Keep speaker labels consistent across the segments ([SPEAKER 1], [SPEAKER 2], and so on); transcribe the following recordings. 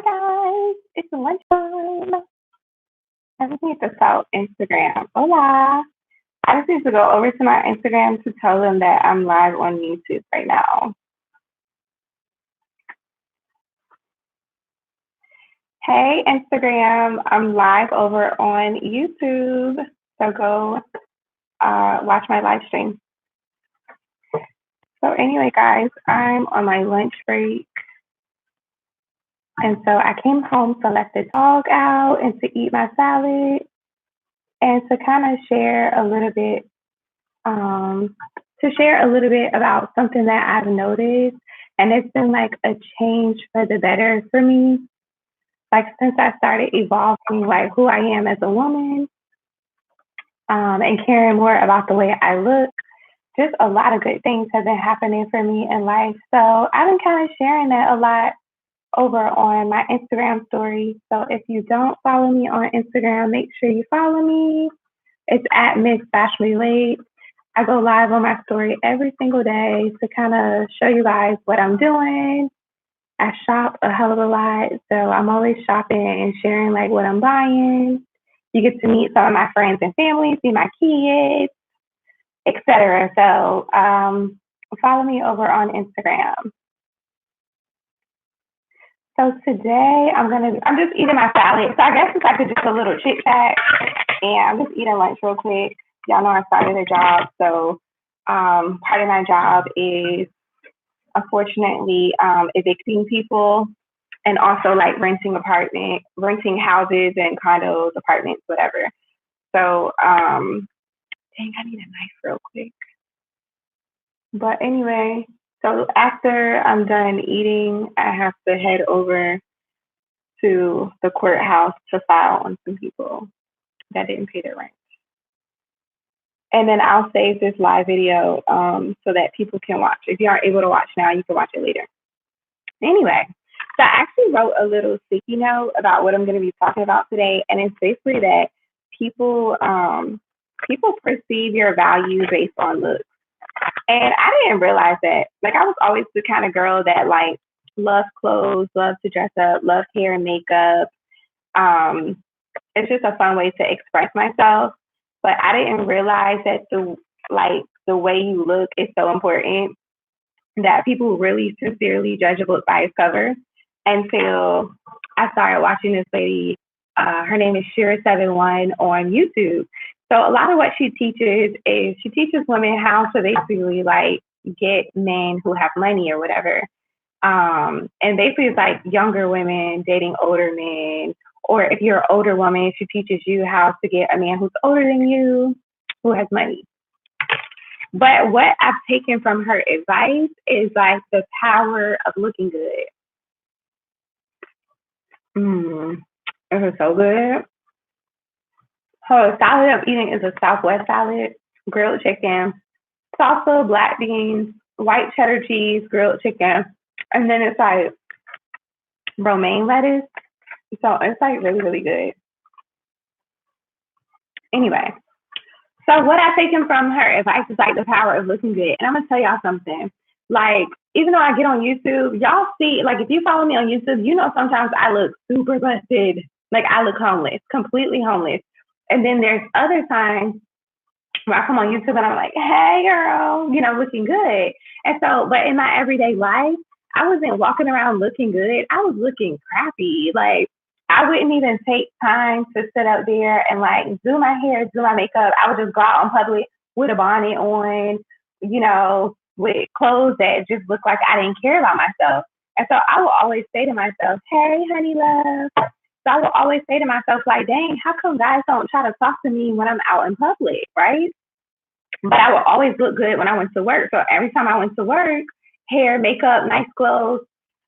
[SPEAKER 1] guys, it's lunchtime. I just need to tell Instagram. Hola. I just need to go over to my Instagram to tell them that I'm live on YouTube right now. Hey, Instagram, I'm live over on YouTube. So go watch my live stream. So anyway, guys, I'm on my lunch break. And so I came home to let the dog out and to eat my salad and to kind of share a little bit, about something that I've noticed. And it's been like a change for the better for me. Like since I started evolving, like who I am as a woman, and caring more about the way I look, just a lot of good things have been happening for me in life. So I've been kind of sharing that a lot over on my Instagram story. So if you don't follow me on Instagram, make sure you follow me. It's at Miss Ashley Lake. I go live on my story every single day to kind of show you guys what I'm doing. I shop a hell of a lot, so I'm always shopping and sharing like what I'm buying. You get to meet some of my friends and family, see my kids, etc. So follow me over on Instagram. So today I'm just eating my salad. So I guess it's like just a little chit chat, and I'm just eating lunch real quick. Y'all know I started a job, so part of my job is unfortunately evicting people and also like renting houses and condos, apartments, whatever. So dang, I need a knife real quick. But anyway, so after I'm done eating, I have to head over to the courthouse to file on some people that didn't pay their rent. And then I'll save this live video so that people can watch. If you aren't able to watch now, you can watch it later. Anyway, so I actually wrote a little sticky note about what I'm going to be talking about today. And it's basically that people perceive your value based on looks. And I didn't realize that. Like, I was always the kind of girl that, like, loves clothes, loves to dress up, loves hair and makeup. It's just a fun way to express myself. But I didn't realize that the way you look is so important, that people really sincerely judge a book by its cover, until I started watching this lady. Her name is Shira71 on YouTube. So a lot of what she teaches is she teaches women how to basically like get men who have money or whatever. And basically it's like younger women dating older men, or if you're an older woman, she teaches you how to get a man who's older than you, who has money. But what I've taken from her advice is like the power of looking good. It was so good. Her salad I'm eating is a Southwest salad, grilled chicken, salsa, black beans, white cheddar cheese, grilled chicken, and then it's like romaine lettuce. So it's like really, really good. Anyway, so what I've taken from her advice is like the power of looking good. And I'm gonna tell y'all something. Like, even though I get on YouTube, y'all see, like if you follow me on YouTube, you know sometimes I look super busted. Like I look homeless, completely homeless. And then there's other times where I come on YouTube and I'm like, hey girl, looking good. And so, but in my everyday life, I wasn't walking around looking good. I was looking crappy. Like I wouldn't even take time to sit up there and like do my hair, do my makeup. I would just go out in public with a bonnet on, with clothes that just look like I didn't care about myself. And so I will always say to myself, hey, honey love. So I will always say to myself, like, dang, how come guys don't try to talk to me when I'm out in public, right? But I will always look good when I went to work. So every time I went to work, hair, makeup, nice clothes,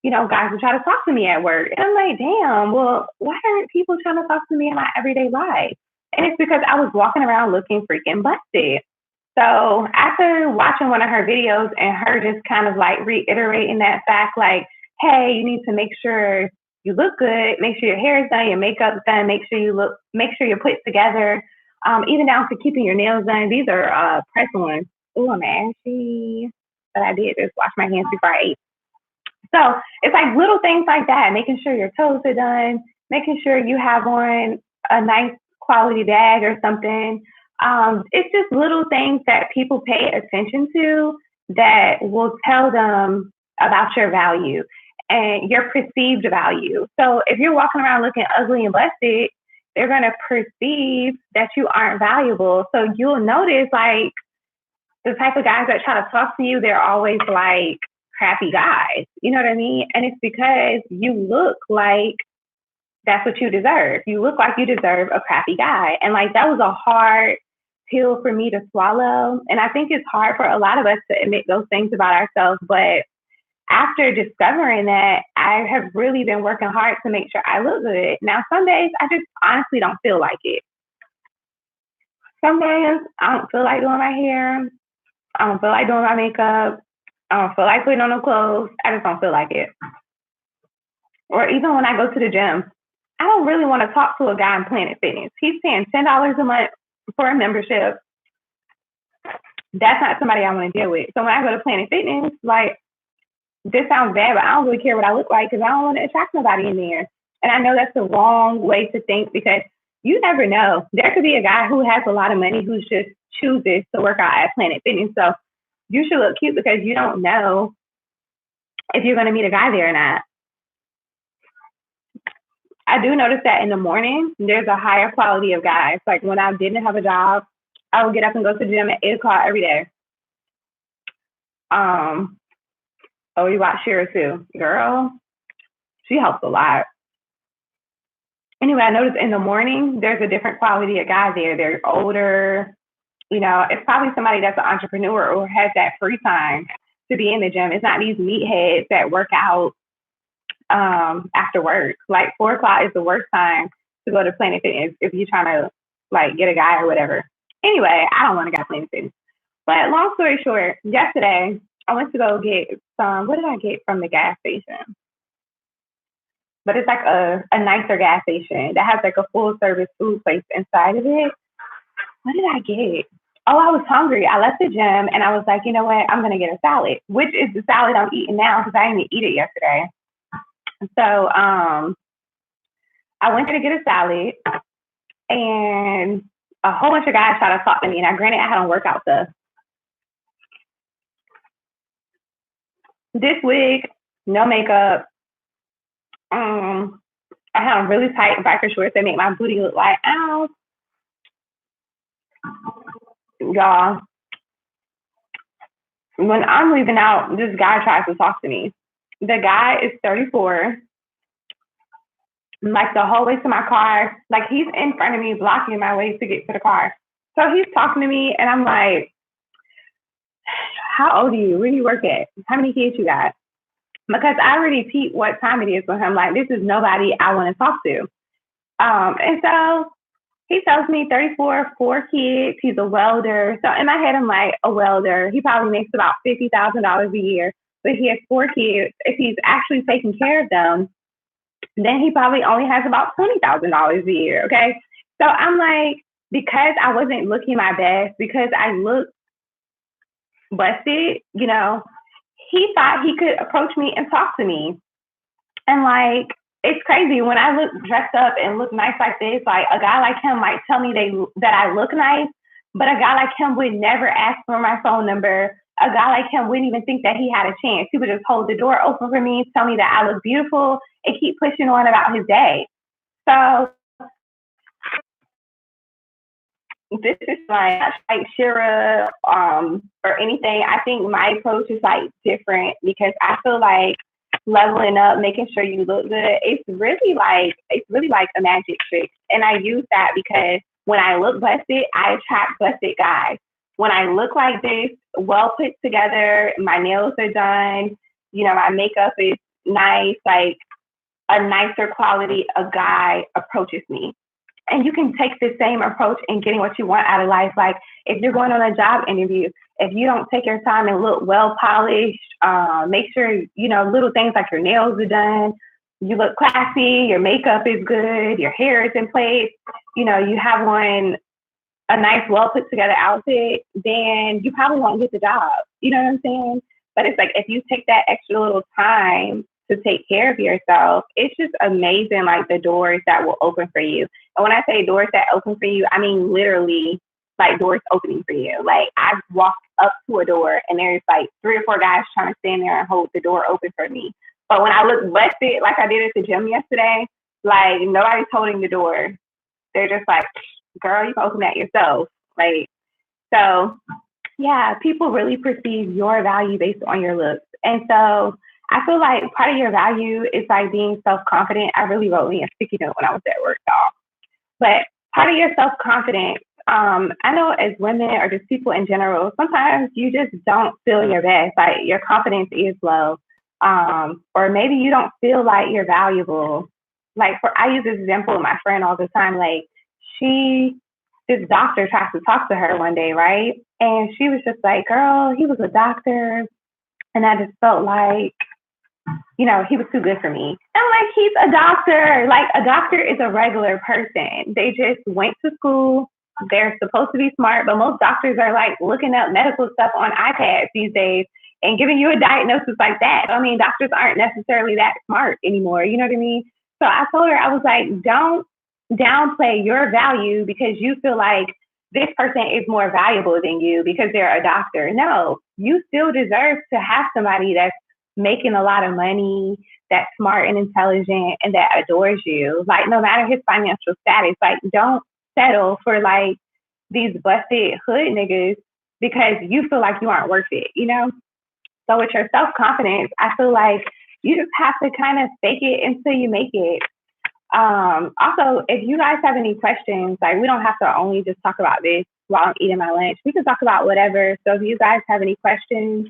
[SPEAKER 1] guys would try to talk to me at work. And I'm like, damn, well, why aren't people trying to talk to me in my everyday life? And it's because I was walking around looking freaking busted. So after watching one of her videos and her just kind of like reiterating that fact, like, hey, you need to make sure you look good, make sure your hair is done, your makeup's done, make sure you're put together, even down to keeping your nails done. These are press-ons. Oh, I'm ashy. But I did just wash my hands before I ate. So it's like little things like that, making sure your toes are done, making sure you have on a nice quality bag or something. It's just little things that people pay attention to that will tell them about your value and your perceived value. So if you're walking around looking ugly and busted, they're going to perceive that you aren't valuable. So you'll notice like the type of guys that try to talk to you, they're always like crappy guys. You know what I mean? And it's because you look like that's what you deserve. You look like you deserve a crappy guy. And like that was a hard pill for me to swallow. And I think it's hard for a lot of us to admit those things about ourselves. But after discovering that, I have really been working hard to make sure I look good. Now, some days I just honestly don't feel like it. Some days I don't feel like doing my hair. I don't feel like doing my makeup. I don't feel like putting on no clothes. I just don't feel like it. Or even when I go to the gym, I don't really want to talk to a guy in Planet Fitness. He's paying $10 a month for a membership. That's not somebody I want to deal with. So when I go to Planet Fitness, like, this sounds bad, but I don't really care what I look like because I don't want to attract nobody in there. And I know that's the wrong way to think because you never know. There could be a guy who has a lot of money who just chooses to work out at Planet Fitness. So you should look cute because you don't know if you're going to meet a guy there or not. I do notice that in the morning, there's a higher quality of guys. Like when I didn't have a job, I would get up and go to the gym at 8 o'clock every day. Oh, you watch Shira too. Girl, she helps a lot. Anyway, I noticed in the morning, there's a different quality of guy there. They're older. You know, it's probably somebody that's an entrepreneur or has that free time to be in the gym. It's not these meatheads that work out after work. Like 4 o'clock is the worst time to go to Planet Fitness if you're trying to like get a guy or whatever. Anyway, I don't want to go to Planet Fitness. But long story short, yesterday I went to go get some, what did I get from the gas station? But it's like a nicer gas station that has like a full service food place inside of it. What did I get? Oh, I was hungry. I left the gym and I was like, you know what? I'm going to get a salad, which is the salad I'm eating now because I didn't eat it yesterday. So I went to get a salad and a whole bunch of guys tried to talk to me. Now, granted, I had on workout stuff. This wig, no makeup. I had on really tight biker shorts that make my booty look like, ow. Y'all, when I'm leaving out, this guy tries to talk to me. The guy is 34. Like the whole way to my car, like he's in front of me, blocking my way to get to the car. So he's talking to me, and I'm like, how old are you? Where do you work at? How many kids you got? Because I already peeped what time it is with him. Like, this is nobody I want to talk to. And so he tells me 34, 4 kids. He's a welder. So in my head, I'm like, a welder. He probably makes about $50,000 a year, but he has 4 kids. If he's actually taking care of them, then he probably only has about $20,000 a year. Okay. So I'm like, because I wasn't looking my best, because I looked busted, you know, he thought he could approach me and talk to me. And like, it's crazy when I look dressed up and look nice like this, like a guy like him might tell me that I look nice, but a guy like him would never ask for my phone number. A guy like him wouldn't even think that he had a chance. He would just hold the door open for me, tell me that I look beautiful, and keep pushing on about his day. So this is like Shira or anything. I think my approach is like different because I feel like leveling up, making sure you look good, it's really like a magic trick. And I use that because when I look busted, I attract busted guys. When I look like this, well put together, my nails are done, you know, my makeup is nice, like a nicer quality, a guy approaches me. And you can take the same approach in getting what you want out of life. Like if you're going on a job interview, if you don't take your time and look well polished, make sure, you know, little things like your nails are done, you look classy, your makeup is good, your hair is in place, you know, you have on a nice, well put together outfit, then you probably won't get the job. You know what I'm saying? But it's like if you take that extra little time to take care of yourself, it's just amazing, like the doors that will open for you. And when I say doors that open for you, I mean literally like doors opening for you. Like I've walked up to a door and there's like 3 or 4 guys trying to stand there and hold the door open for me. But when I look busted, like I did at the gym yesterday, like nobody's holding the door. They're just like, girl, you can open that yourself. Like, so yeah, people really perceive your value based on your looks. And so I feel like part of your value is like being self-confident. I really wrote me a sticky note when I was at work, y'all. But part of your self-confidence, I know as women or just people in general, sometimes you just don't feel your best. Like your confidence is low. Or maybe you don't feel like you're valuable. Like I use this example with my friend all the time. Like this doctor tried to talk to her one day, right? And she was just like, girl, he was a doctor. And I just felt like, you know, he was too good for me. I'm like, he's a doctor. Like a doctor is a regular person. They just went to school. They're supposed to be smart, but most doctors are like looking up medical stuff on iPads these days and giving you a diagnosis like that. I mean, doctors aren't necessarily that smart anymore. You know what I mean? So I told her, I was like, don't downplay your value because you feel like this person is more valuable than you because they're a doctor. No, you still deserve to have somebody that's making a lot of money, that's smart and intelligent, and that adores you. Like, no matter his financial status, like, don't settle for like these busted hood niggas because you feel like you aren't worth it, you know? So with your self-confidence, I feel like you just have to kind of fake it until you make it. Also, if you guys have any questions, like we don't have to only just talk about this while I'm eating my lunch. We can talk about whatever. So if you guys have any questions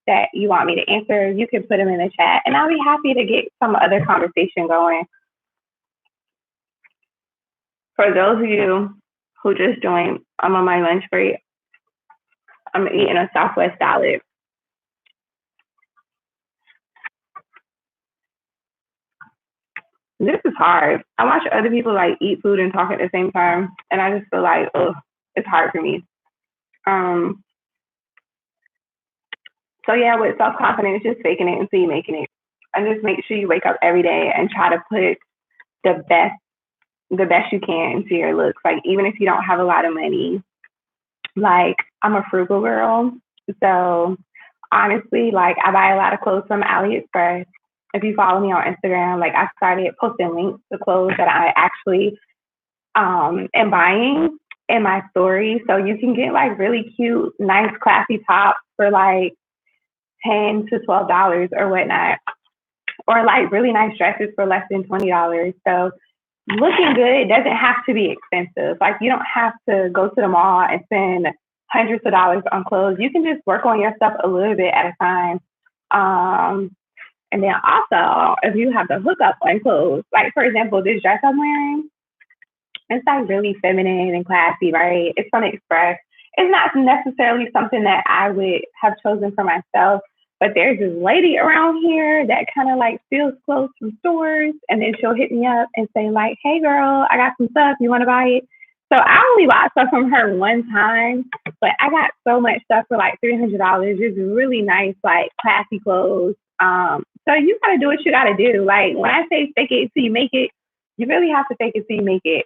[SPEAKER 1] that you want me to answer, you can put them in the chat and I'll be happy to get some other conversation going. For those of you who just joined, I'm on my lunch break. I'm eating a Southwest salad. This is hard. I watch other people like eat food and talk at the same time, and I just feel like, oh, it's hard for me. So yeah, with self-confidence, just faking it until you're making it. And just make sure you wake up every day and try to put the best you can into your looks. Like even if you don't have a lot of money, like I'm a frugal girl. So honestly, like I buy a lot of clothes from AliExpress. If you follow me on Instagram, like I started posting links to clothes that I actually am buying in my story. So you can get like really cute, nice, classy tops for like $10 to $12 or whatnot, or like really nice dresses for less than $20. So looking good doesn't have to be expensive. Like you don't have to go to the mall and spend hundreds of dollars on clothes. You can just work on your stuff a little bit at a time. And then also, if you have the hookup on clothes, like for example, this dress I'm wearing, it's like really feminine and classy, right? It's from Express. It's not necessarily something that I would have chosen for myself, but there's this lady around here that kind of like steals clothes from stores, and then she'll hit me up and say like, hey girl, I got some stuff, you want to buy it? So I only bought stuff from her one time, but I got so much stuff for like $300. Just really nice, like classy clothes. So you gotta do what you gotta do. Like when I say fake it till you make it, you really have to fake it till you make it.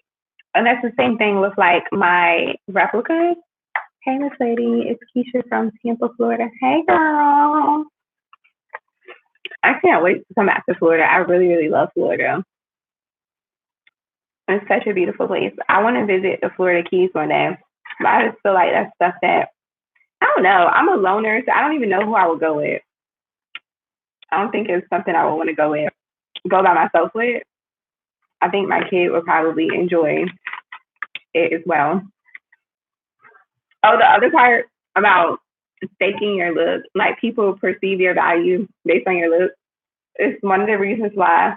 [SPEAKER 1] And that's the same thing with like my replicas. Hey, Miss Lady, it's Keisha from Tampa, Florida. Hey, girl. I can't wait to come back to Florida. I really, really love Florida. It's such a beautiful place. I want to visit the Florida Keys one day, but I just feel like that's stuff that, I don't know. I'm a loner, so I don't even know who I would go with. I don't think it's something I would want to go by myself with. I think my kid would probably enjoy it as well. Oh, the other part about faking your look, like people perceive your value based on your look. It's one of the reasons why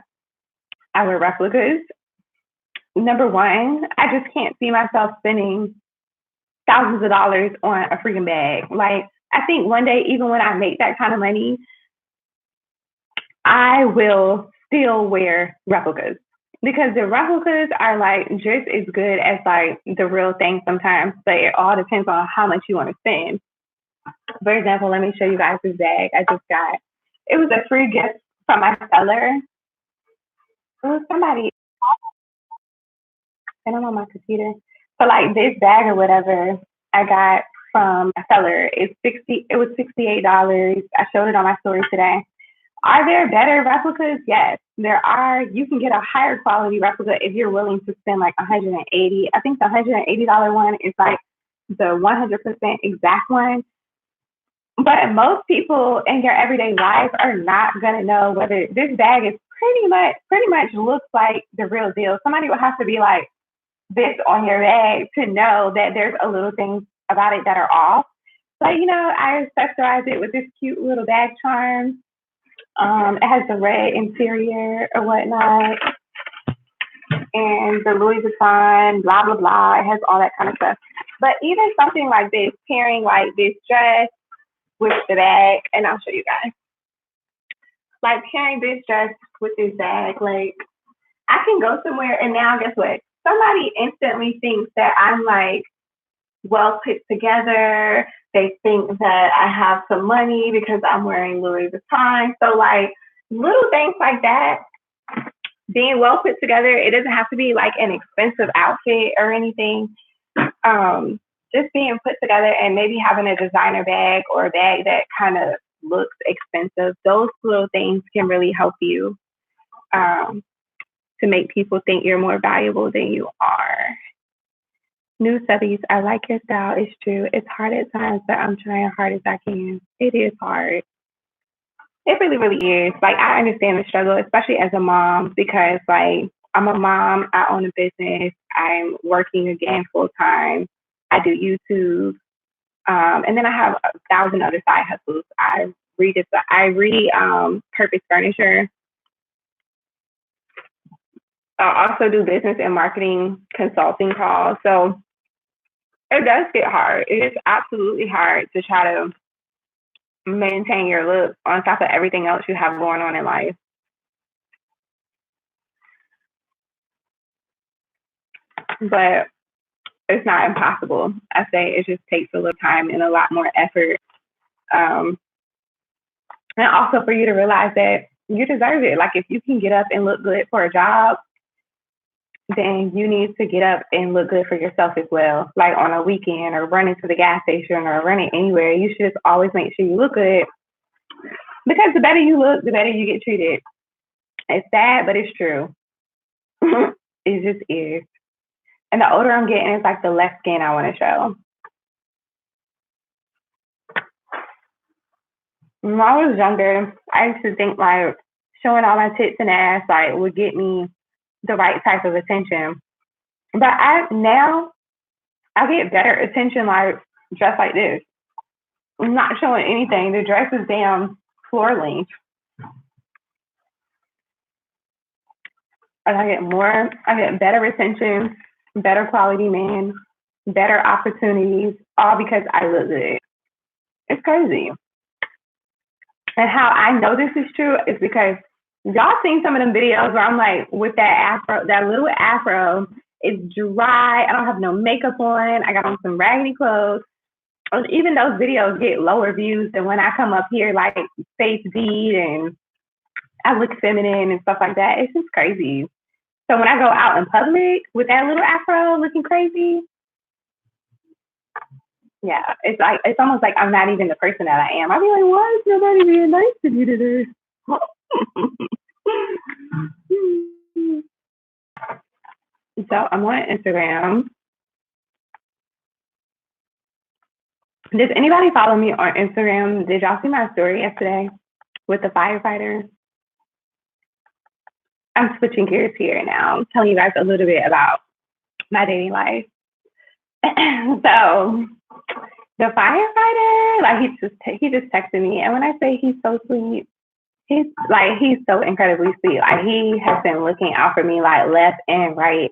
[SPEAKER 1] I wear replicas. Number one, I just can't see myself spending thousands of dollars on a freaking bag. Like, I think one day, even when I make that kind of money, I will still wear replicas because the replicas are like just as good as like the real thing sometimes, but it all depends on how much you want to spend. For example, let me show you guys this bag I just got. It was a free gift from my seller. It was somebody, and I'm on my computer. So like this bag or whatever I got from a seller is it was $68. I showed it on my story today. Are there better replicas? Yes, there are. You can get a higher quality replica if you're willing to spend like 180. I think the $180 one is like the 100% exact one. But most people in their everyday life are not gonna know whether this bag is pretty much looks like the real deal. Somebody would have to be like this on your bag to know that there's a little things about it that are off. But I accessorize it with this cute little bag charm. It has the red interior or whatnot, and the Louis Vuitton, blah blah blah. It has all that kind of stuff. But even something like this, pairing like this dress with the bag, and I'll show you guys. Like pairing this dress with this bag, like I can go somewhere and now guess what? Somebody instantly thinks that I'm like well put together. They think that I have some money because I'm wearing Louis Vuitton. So like little things like that, being well put together, it doesn't have to be like an expensive outfit or anything. Just being put together and maybe having a designer bag or a bag that kind of looks expensive. Those little things can really help you to make people think you're more valuable than you are. New subbies, I like your style. It's true. It's hard at times, but I'm trying hard as I can. It is hard. It really, really is. Like, I understand the struggle, especially as a mom, because, like, I'm a mom. I own a business. I'm working again full time. I do YouTube. And then I have 1,000 other side hustles. I repurpose furniture. I also do business and marketing consulting calls. So it does get hard. It is absolutely hard to try to maintain your look on top of everything else you have going on in life. But it's not impossible. I say it just takes a little time and a lot more effort. And also for you to realize that you deserve it. Like if you can get up and look good for a job, then you need to get up and look good for yourself as well. Like on a weekend or running to the gas station or running anywhere, you should just always make sure you look good. Because the better you look, the better you get treated. It's sad, but it's true. It just is. And the older I'm getting, it's like the less skin I want to show. When I was younger, I used to think like showing all my tits and ass like would get me the right type of attention. But now I get better attention like dressed like this. I'm not showing anything. The dress is damn floor length. And I get better attention, better quality men, better opportunities, all because I look good. It's crazy. And how I know this is true is because y'all seen some of them videos where I'm like with that afro, that little afro, it's dry. I don't have no makeup on. I got on some raggedy clothes. Even those videos get lower views than when I come up here like face beat and I look feminine and stuff like that. It's just crazy. So when I go out in public with that little afro looking crazy, yeah, it's almost like I'm not even the person that I am. I'd be like, why is nobody being nice to me today? So I'm on Instagram. Does anybody follow me on Instagram? Did y'all see my story yesterday with the firefighter? I'm switching gears here now. I'm telling you guys a little bit about my dating life. So the firefighter, like he just texted me, and when I say he's so sweet, he's so incredibly sweet. Like he has been looking out for me like left and right,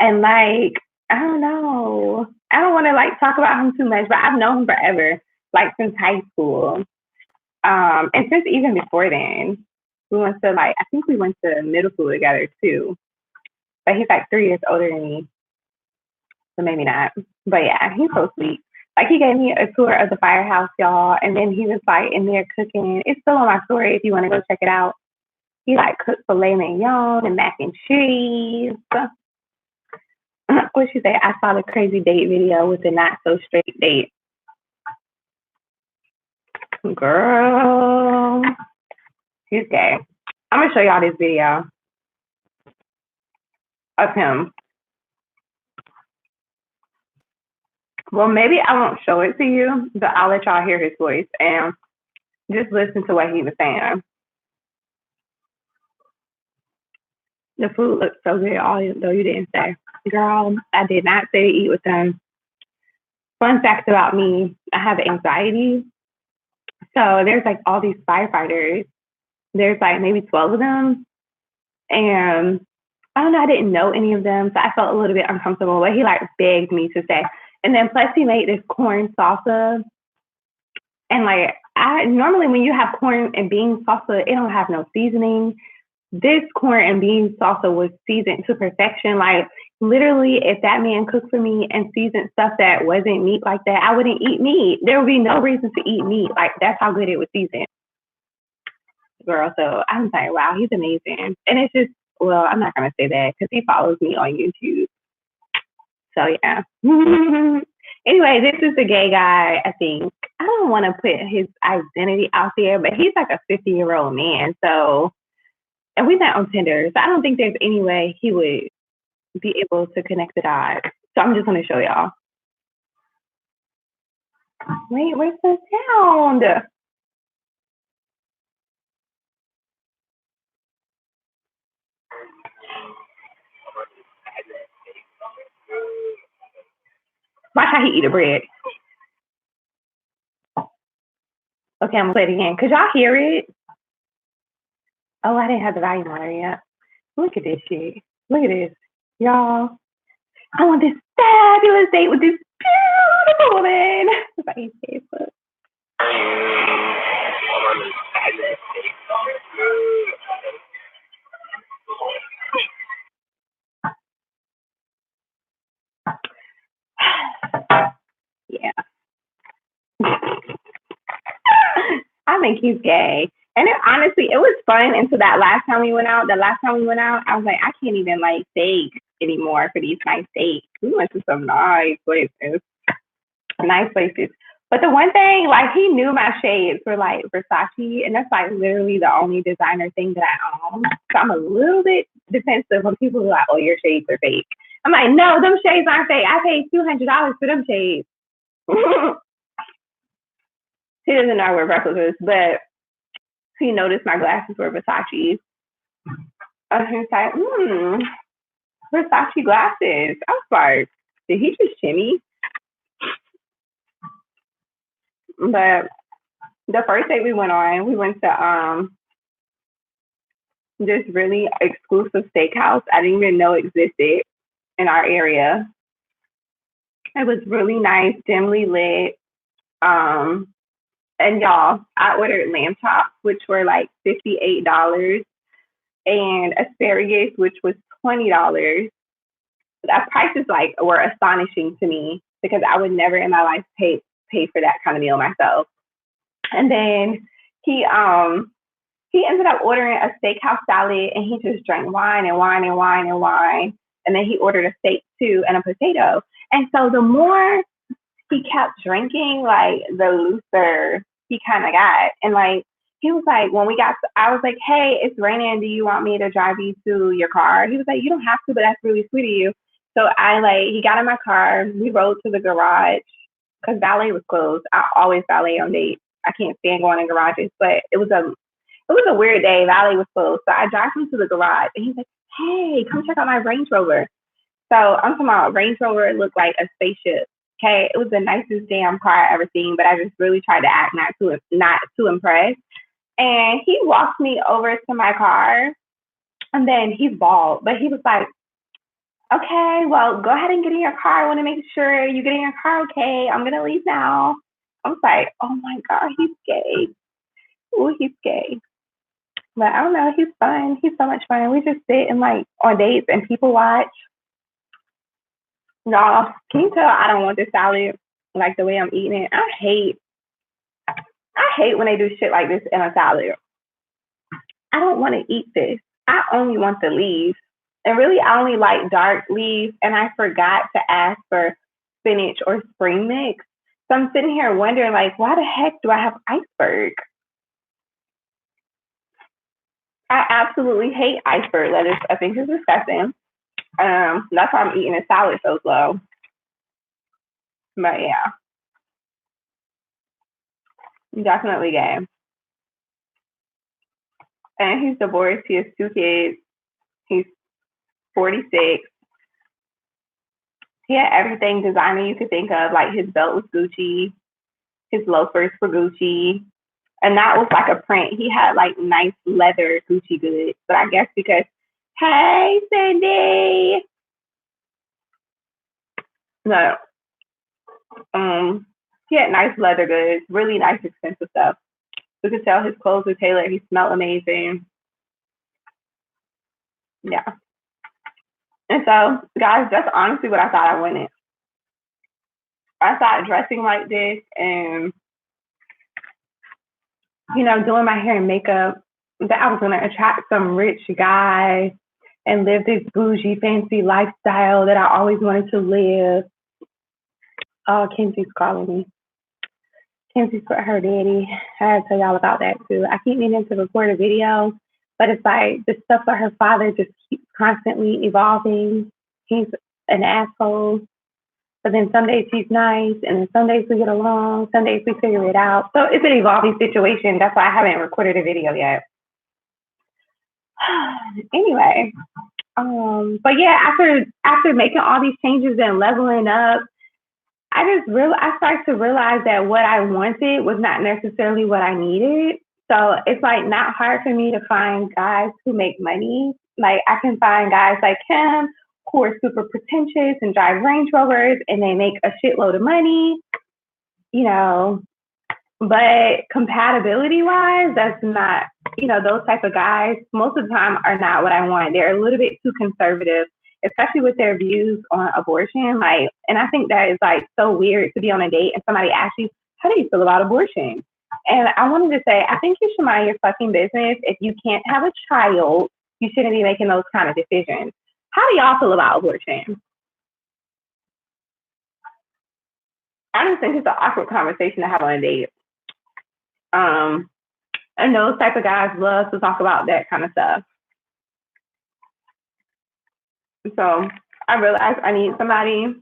[SPEAKER 1] and like I don't know, I don't want to like talk about him too much, but I've known him forever, like since high school, and since even before then. I think we went to middle school together too, but he's like 3 years older than me. So maybe not. But yeah, he's so sweet. Like he gave me a tour of the firehouse, y'all, and then he was like in there cooking. It's still on my story if you want to go check it out. He like cooked filet mignon and mac and cheese. What she say? I saw the crazy date video with the not so straight date. Girl, he's gay. I'm gonna show y'all this video of him. Well, maybe I won't show it to you, but I'll let y'all hear his voice and just listen to what he was saying. The food looks so good, although you didn't say. Girl, I did not say to eat with them. Fun fact about me, I have anxiety. So there's like all these firefighters. There's like maybe 12 of them. And I don't know, I didn't know any of them. So I felt a little bit uncomfortable, but he like begged me to stay. And then plus he made this corn salsa. And like I normally when you have corn and bean salsa, it don't have no seasoning. This corn and bean salsa was seasoned to perfection. Like literally, if that man cooked for me and seasoned stuff that wasn't meat like that, I wouldn't eat meat. There would be no reason to eat meat. Like that's how good it was seasoned, girl. So I'm like, wow, he's amazing. And it's just, well, I'm not gonna say that because he follows me on YouTube. So yeah. Anyway, this is a gay guy. I think I don't want to put his identity out there, but he's like a 50-year-old man. So. And we met on Tinder, so I don't think there's any way he would be able to connect the dots. So I'm just going to show y'all. Wait, where's the sound? Watch how he eat the bread. Okay, I'm going to play it again. Could y'all hear it? Oh, I didn't have the volume on yet. Look at this shit. Look at this. Y'all, I want this fabulous date with this beautiful woman. If I eat Facebook. Yeah. I think he's gay. And honestly, it was fun until that last time we went out. The last time we went out, I was like, I can't even like beg anymore for these nice dates. We went to some nice places. Nice places. But the one thing, like he knew my shades were like Versace, and that's like literally the only designer thing that I own. So I'm a little bit defensive when people are like, oh, your shades are fake. I'm like, no, them shades aren't fake. I paid $200 for them shades. He doesn't know I wear replicas, but he noticed my glasses were Versace. And he was like, Versace glasses. I was like, did he just shimmy? But the first date we went on, we went to this really exclusive steakhouse I didn't even know existed in our area. It was really nice, dimly lit. And y'all, I ordered lamb chops, which were like $58, and asparagus, which was $20. That prices like were astonishing to me because I would never in my life pay for that kind of meal myself. And then he ended up ordering a steakhouse salad, and he just drank wine and wine and wine and wine. And then he ordered a steak too and a potato. And so the more he kept drinking, like the looser he kind of got. And like he was like, when we got, I was like, hey, it's raining. Do you want me to drive you to your car? He was like, you don't have to, but that's really sweet of you. So he got in my car. We rode to the garage because valet was closed. I always valet on dates. I can't stand going in garages, but it was a weird day. Valet was closed. So I drive him to the garage, and he's like, hey, come check out my Range Rover. So I'm talking about Range Rover looked like a spaceship. Okay, it was the nicest damn car I ever seen, but I just really tried to act not to impress. And he walked me over to my car, and then he's bald, but he was like, okay, well, go ahead and get in your car. I want to make sure you get in your car, okay? I'm going to leave now. I was like, oh my God, he's gay. Ooh, he's gay. But I don't know, he's fun. He's so much fun. We just sit and like on dates and people watch. Y'all, can you tell I don't want this salad? like the way I'm eating it. I hate when they do shit like this in a salad. I don't want to eat this. I only want the leaves. And really, I only like dark leaves. And I forgot to ask for spinach or spring mix. So I'm sitting here wondering, like, why the heck do I have iceberg? I absolutely hate iceberg lettuce. I think it's disgusting. That's why I'm eating a salad so slow. But yeah, definitely gay. And he's divorced. He has 2 kids. He's 46. He had everything designer you could think of. Like his belt was Gucci, his loafers were Gucci, and that was like a print. He had like nice leather Gucci goods, but I guess because, hey Cindy, no, he had nice leather goods, really nice expensive stuff. You could tell his clothes were tailored. He smelled amazing. Yeah. And so, guys, that's honestly what I thought I wanted. I thought dressing like this and, doing my hair and makeup, that I was going to attract some rich guy and live this bougie, fancy lifestyle that I always wanted to live. Oh, Kenzie's calling me. Kenzie's with her daddy. I had to tell y'all about that too. I keep meaning to record a video, but it's like the stuff with her father just keeps constantly evolving. He's an asshole. But then some days he's nice, and then some days we get along, some days we figure it out. So it's an evolving situation. That's why I haven't recorded a video yet. Anyway, but yeah, after making all these changes and leveling up, I started to realize that what I wanted was not necessarily what I needed. So it's like not hard for me to find guys who make money. Like I can find guys like him who are super pretentious and drive Range Rovers and they make a shitload of money, but compatibility wise, that's not, those type of guys most of the time are not what I want. They're a little bit too conservative, especially with their views on abortion. Like, and I think that is like so weird to be on a date and somebody asks you, how do you feel about abortion? And I wanted to say, I think you should mind your fucking business. If you can't have a child, you shouldn't be making those kind of decisions. How do y'all feel about abortion? I just think it's an awkward conversation to have on a date. And those type of guys love to talk about that kind of stuff. So I realized I need somebody.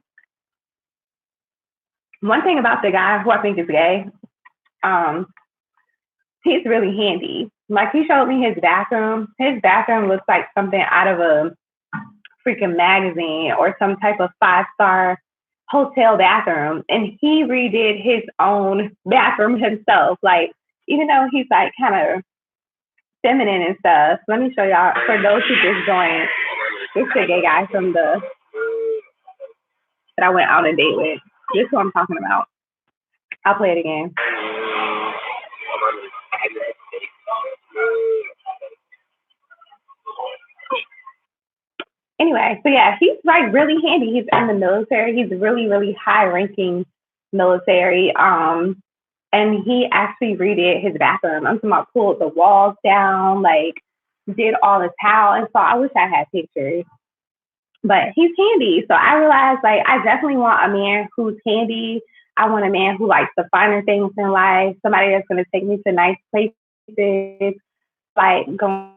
[SPEAKER 1] One thing about the guy who I think is gay, he's really handy. Like he showed me his bathroom. His bathroom looks like something out of a freaking magazine or some type of 5-star hotel bathroom. And he redid his own bathroom himself. Like, even though he's like kind of feminine and stuff, let me show y'all, for those who just joined, this is a gay guy from that I went out on a date with. This is what I'm talking about. I'll play it again. Anyway, so yeah, he's like really handy. He's in the military. He's really, really high ranking military. And he actually redid his bathroom. I'm talking about pulled the walls down, like did all the tile. And so I wish I had pictures. But he's handy. So I realized like I definitely want a man who's handy. I want a man who likes the finer things in life, somebody that's gonna take me to nice places, like go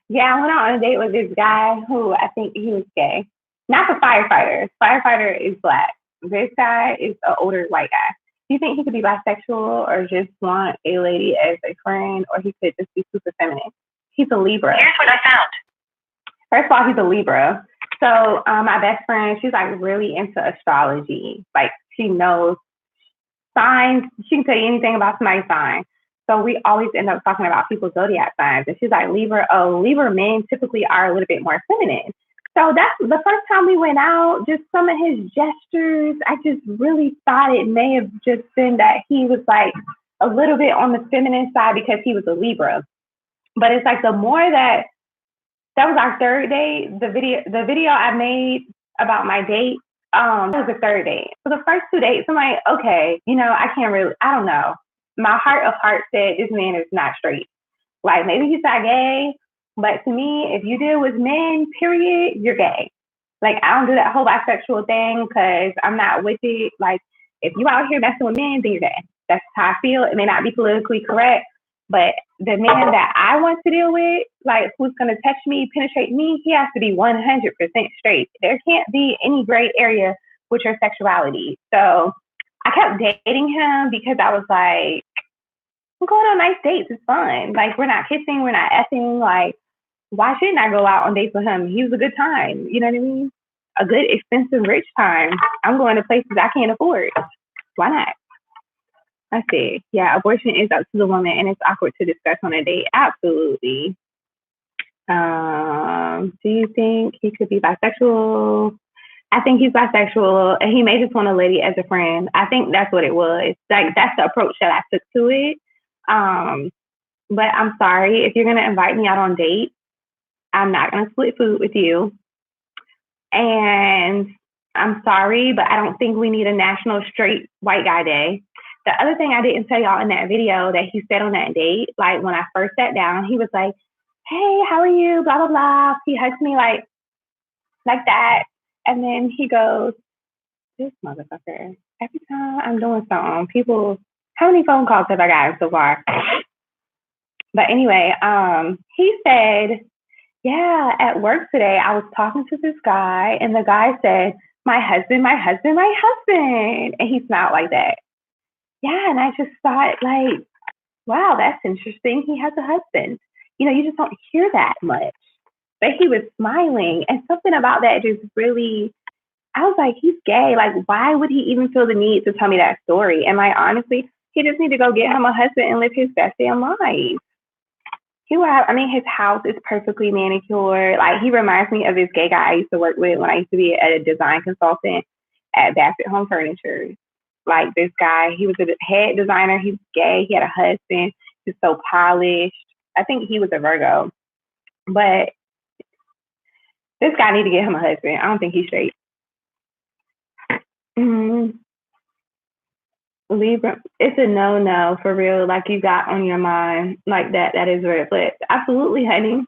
[SPEAKER 1] yeah, I went out on a date with this guy who I think he was gay. Not the firefighter. Firefighter is black. This guy is an older white guy. Do you think he could be bisexual or just want a lady as a friend, or he could just be super feminine? He's a Libra.
[SPEAKER 2] Here's what I found.
[SPEAKER 1] First of all, he's a Libra. So my best friend, she's like really into astrology. Like she knows signs. She can tell you anything about somebody's sign. So we always end up talking about people's zodiac signs. And she's like, Libra men typically are a little bit more feminine. So that's the first time we went out, just some of his gestures, I just really thought it may have just been that he was like a little bit on the feminine side because he was a Libra. But it's like the more that was our third date, the video I made about my date, It was the third date. So the first 2 dates, I'm like, okay, I can't really, I don't know. My heart of hearts said this man is not straight. Like maybe he's not gay, but to me, if you deal with men, period, you're gay. Like I don't do that whole bisexual thing because I'm not with it. Like if you out here messing with men, then you're gay. That's how I feel. It may not be politically correct, but the man that I want to deal with, like who's gonna touch me, penetrate me, he has to be 100% straight. There can't be any gray area with your sexuality. So I kept dating him because I was like, I'm going on nice dates. It's fun. Like we're not kissing, we're not effing. Like why shouldn't I go out on dates with him? He was a good time. You know what I mean? A good, expensive, rich time. I'm going to places I can't afford. Why not? I see. Yeah, abortion is up to the woman, and it's awkward to discuss on a date. Absolutely. Do you think he could be bisexual? I think he's bisexual, and he may just want a lady as a friend. I think that's what it was. Like that's the approach that I took to it. But I'm sorry if you're gonna invite me out on dates. I'm not gonna split food with you. And I'm sorry, but I don't think we need a national straight white guy day. The other thing I didn't tell y'all in that video that he said on that date, like when I first sat down, he was like, hey, how are you? Blah, blah, blah. He hugs me like that. And then he goes, this motherfucker, every time I'm doing something, people, how many phone calls have I gotten so far? But anyway, he said, yeah, at work today, I was talking to this guy, and the guy said, my husband, my husband, my husband. And he smiled like that. Yeah, and I just thought, like, wow, that's interesting. He has a husband. You just don't hear that much. But he was smiling, and something about that just really, I was like, he's gay. Like, why would he even feel the need to tell me that story? And like, honestly, he just need to go get him a husband and live his best damn life. His house is perfectly manicured. Like, he reminds me of this gay guy I used to work with when I used to be a design consultant at Bassett Home Furniture. Like, this guy, he was a head designer. He was gay. He had a husband. He's so polished. I think he was a Virgo. But this guy need to get him a husband. I don't think he's straight. Mm-hmm. Libra, it's a no for real. Like you got on your mind like that. That is red flags. Absolutely, honey.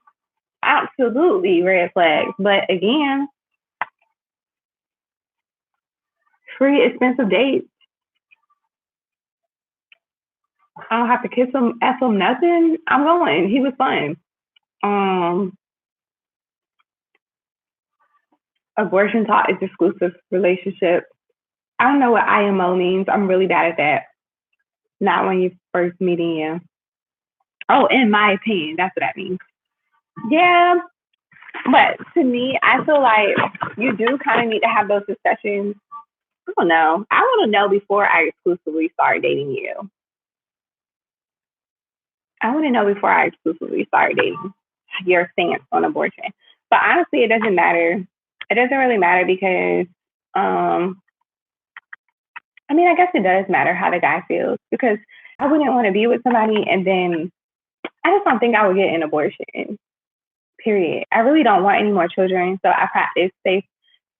[SPEAKER 1] Absolutely red flags. But again, free expensive dates. I don't have to kiss him, F him, nothing. I'm going. He was fun. Abortion talk is exclusive relationship. I don't know what IMO means. I'm really bad at that. Not when you first meeting you. Oh, in my opinion, that's what that means. Yeah, but to me, I feel like you do kind of need to have those discussions. I don't know. I want to know before I exclusively start dating you. I want to know before I exclusively start dating your stance on abortion. But honestly, it doesn't matter. It doesn't really matter because, I guess it does matter how the guy feels because I wouldn't want to be with somebody and then I just don't think I would get an abortion. Period. I really don't want any more children, so I practice safe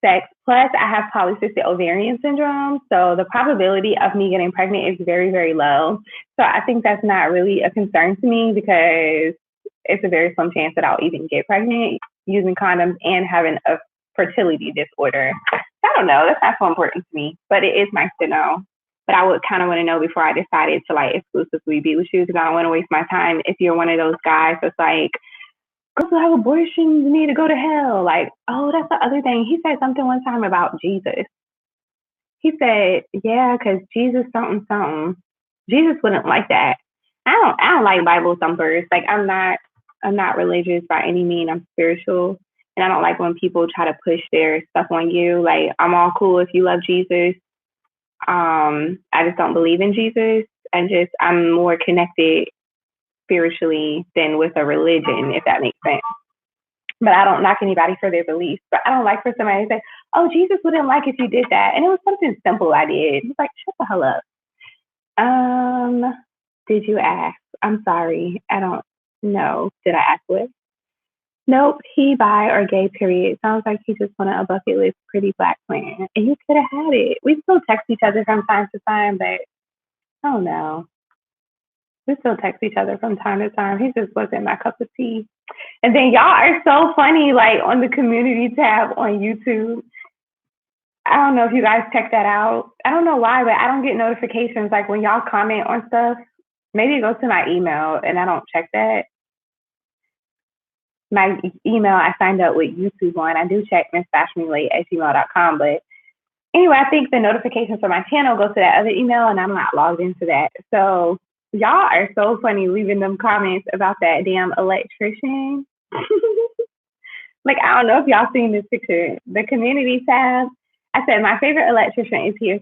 [SPEAKER 1] sex. Plus, I have polycystic ovarian syndrome, so the probability of me getting pregnant is very, very low. So I think that's not really a concern to me because it's a very slim chance that I'll even get pregnant using condoms and having a fertility disorder. I don't know. That's not so important to me, but it is nice to know. But I would kind of want to know before I decided to like exclusively be with you because I don't want to waste my time if you're one of those guys that's like, girls who have abortions need to go to hell. Like, oh, that's the other thing. He said something one time about Jesus. He said, yeah, because Jesus something something. Jesus wouldn't like that. I don't like Bible thumpers. Like I'm not religious by any means. I'm spiritual. And I don't like when people try to push their stuff on you. Like I'm all cool if you love Jesus. I just don't believe in Jesus. I'm more connected spiritually than with a religion, if that makes sense. But I don't knock anybody for their beliefs. But I don't like for somebody to say, oh, Jesus wouldn't like if you did that. And it was something simple I did. He's like, shut the hell up. Did you ask? I'm sorry. I don't know. Did I ask what? Nope, he bi or gay, period. Sounds like he just wanted a bucket list pretty black man. And you could have had it. We still text each other from time to time, but I don't know. We still text each other from time to time. He just wasn't my cup of tea. And then y'all are so funny, like on the community tab on YouTube. I don't know if you guys check that out. I don't know why, but I don't get notifications like when y'all comment on stuff. Maybe it goes to my email and I don't check that. My email I signed up with YouTube on. I do check missfashionlate@gmail.com, but anyway, I think the notifications for my channel go to that other email and I'm not logged into that. So y'all are so funny leaving them comments about that damn electrician. Like, I don't know if y'all seen this picture. The community tab, I said, my favorite electrician is here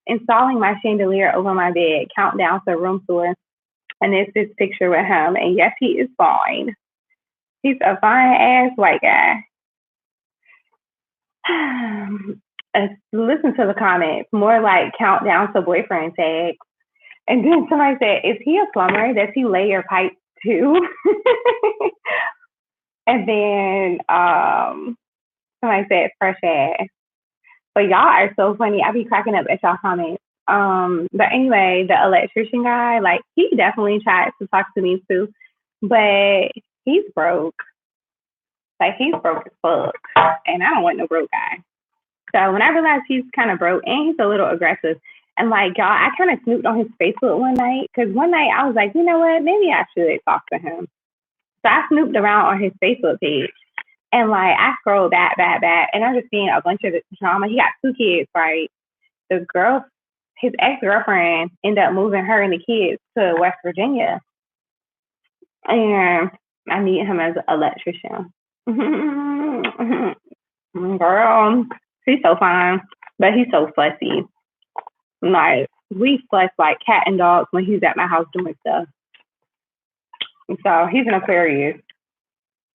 [SPEAKER 1] installing my chandelier over my bed, countdown to room tour. And it's this picture with him. And yes, he is fine. He's a fine ass white guy. Listen to the comments, more like countdown to boyfriend tag. And then somebody said, is he a plumber? Does he lay your pipe too? And then somebody said fresh ass. But y'all are so funny. I be cracking up at y'all comments. But anyway, the electrician guy, like he definitely tried to talk to me too, but he's broke. Like he's broke as fuck, and I don't want no broke guy. So when I realized he's kind of broke and he's a little aggressive, and like y'all, I kind of snooped on his Facebook one night because one night I was like, you know what, maybe I should talk to him. So I snooped around on his Facebook page. And like I scrolled back, and I'm just seeing a bunch of drama. He got 2 kids, right? His ex-girlfriend ended up moving her and the kids to West Virginia. And I meet him as an electrician. Girl, he's so fine, but he's so fussy. Like we fuss like cat and dogs when he's at my house doing stuff. So he's an Aquarius.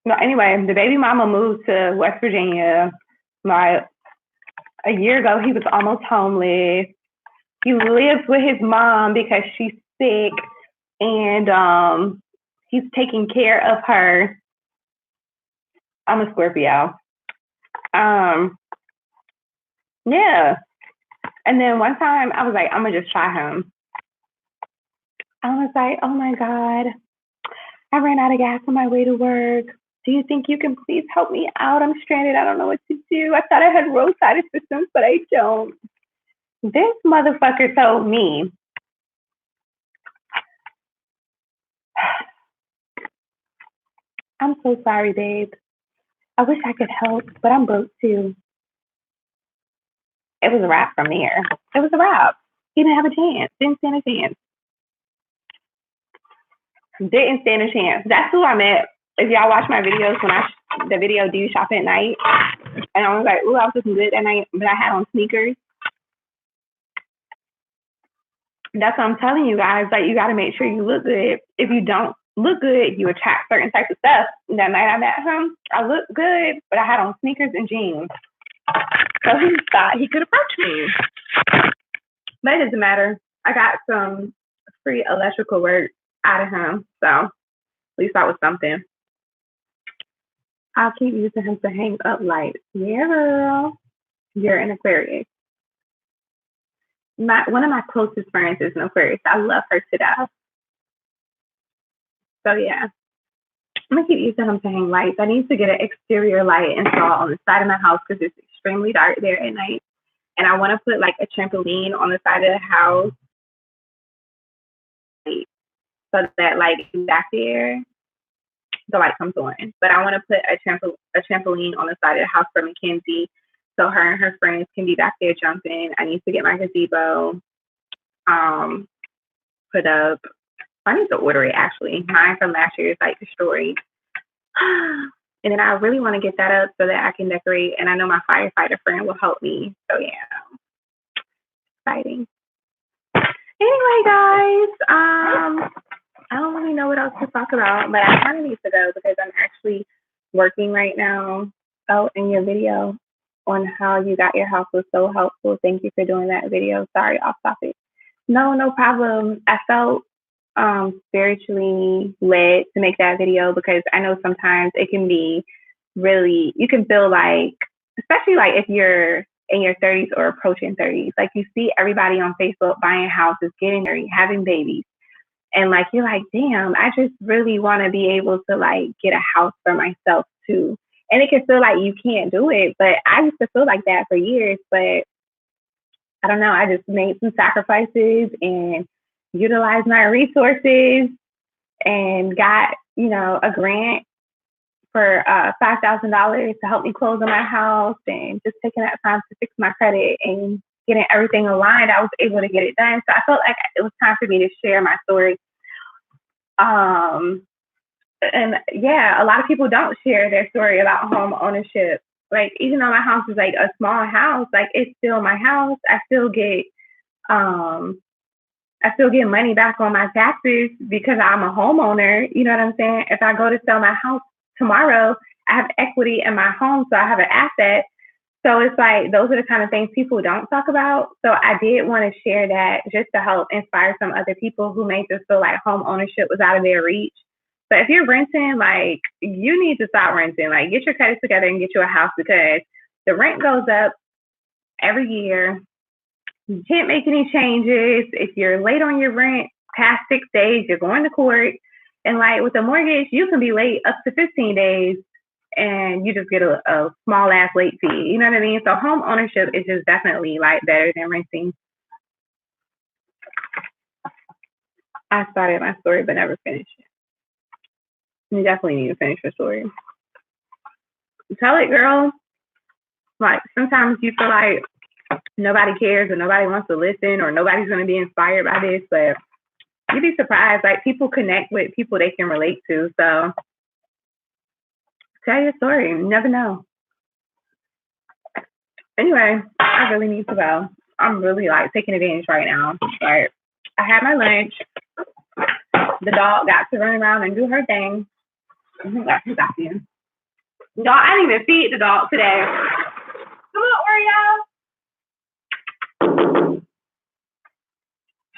[SPEAKER 1] No, anyway, the baby mama moved to West Virginia. Like a year ago, he was almost homeless. He lives with his mom because she's sick, and he's taking care of her. I'm a Scorpio. Yeah. And then one time, I was like, I'm gonna just try him. I was like, oh my God, I ran out of gas on my way to work. Do you think you can please help me out? I'm stranded. I don't know what to do. I thought I had roadside assistance, but I don't. This motherfucker told me, I'm so sorry, babe. I wish I could help, but I'm broke too. It was a wrap from there. It was a wrap. He didn't have a chance. Didn't stand a chance. Didn't stand a chance. That's who I met. If y'all watch my videos, the video "Do You Shop at Night?" and I was like, "Ooh, I was looking good that night," but I had on sneakers. That's what I'm telling you guys. Like, you got to make sure you look good. If you don't look good, you attract certain types of stuff. That night I met him, I looked good, but I had on sneakers and jeans. So he thought he could approach me. But it doesn't matter. I got some free electrical work out of him. So at least that was something. I'll keep using him to hang up lights. Yeah, girl. You're an Aquarius. One of my closest friends is an Aquarius. I love her to death. So yeah. I'm gonna keep using them to hang lights. I need to get an exterior light installed on the side of my house because it's extremely dark there at night. And I want to put like a trampoline on the side of the house so that like back there, the light comes on. But I want to put a trampoline on the side of the house for Mackenzie so her and her friends can be back there jumping. I need to get my gazebo put up. I need to order it actually. Mine from last year is like destroyed. And then I really want to get that up so that I can decorate. And I know my firefighter friend will help me. So yeah, exciting. Anyway, guys, I don't really know what else to talk about, but I kind of need to go because I'm actually working right now. Oh, and your video on how you got your house was so helpful. Thank you for doing that video. Sorry, off topic. No problem. I felt spiritually led to make that video because I know sometimes it can be really, you can feel like, especially like if you're in your 30s or approaching 30s, like you see everybody on Facebook buying houses, getting married, having babies. And like, you're like, damn, I just really want to be able to like get a house for myself too. And it can feel like you can't do it. But I used to feel like that for years. But I don't know. I just made some sacrifices and utilized my resources and got, a grant for $5,000 to help me close on my house and just taking that time to fix my credit and getting everything aligned. I was able to get it done. So I felt like it was time for me to share my story. And yeah, a lot of people don't share their story about home ownership. Like, even though my house is like a small house, like it's still my house. Um, I still get money back on my taxes because I'm a homeowner. You know what I'm saying? If I go to sell my house tomorrow, I have equity in my home, so I have an asset. So it's like, those are the kind of things people don't talk about. So I did want to share that just to help inspire some other people who may just feel like home ownership was out of their reach. But if you're renting, like, you need to stop renting. Like, get your credit together and get you a house because the rent goes up every year. You can't make any changes. If you're late on your rent past 6 days, you're going to court. And like with a mortgage, you can be late up to 15 days and you just get a small ass late fee. You know what I mean? So home ownership is just definitely like better than renting. I started my story but never finished it. You definitely need to finish your story. Tell it, girl. Like, sometimes you feel like nobody cares or nobody wants to listen or nobody's going to be inspired by this, but you'd be surprised. Like, people connect with people they can relate to. So tell your story. You never know. Anyway, I really need to go. I'm really like taking advantage right now. Like, I had my lunch. The dog got to run around and do her thing. Y'all, I didn't even feed the dog today. Come on, Oreo.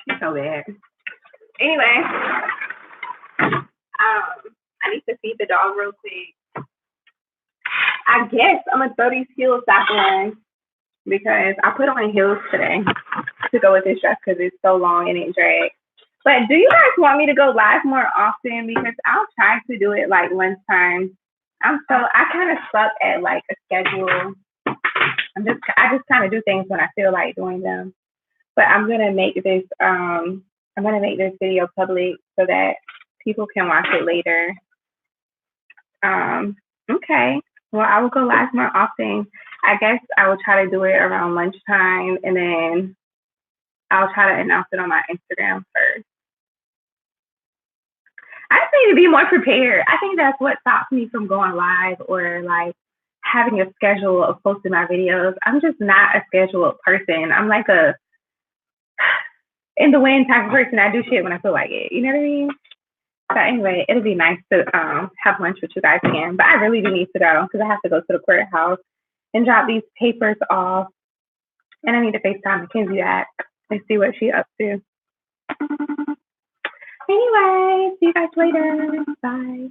[SPEAKER 1] She's so bad. Anyway, I need to feed the dog real quick. I guess I'm gonna throw these heels back on because I put on heels today to go with this dress because it's so long and it drags. But do you guys want me to go live more often? Because I'll try to do it like lunchtime. I kind of suck at like a schedule. I just kind of do things when I feel like doing them. But I'm gonna make this video public so that people can watch it later. Okay. Well, I will go live more often. I guess I will try to do it around lunchtime, and then I'll try to announce it on my Instagram first. I just need to be more prepared. I think that's what stops me from going live or like having a schedule of posting my videos. I'm just not a scheduled person. I'm like a in the wind type of person. I do shit when I feel like it. You know what I mean? So anyway, it'll be nice to have lunch with you guys again. But I really do need to go because I have to go to the courthouse and drop these papers off. And I need to FaceTime Mackenzie back and see what she's up to. Anyway, see you guys later. Bye.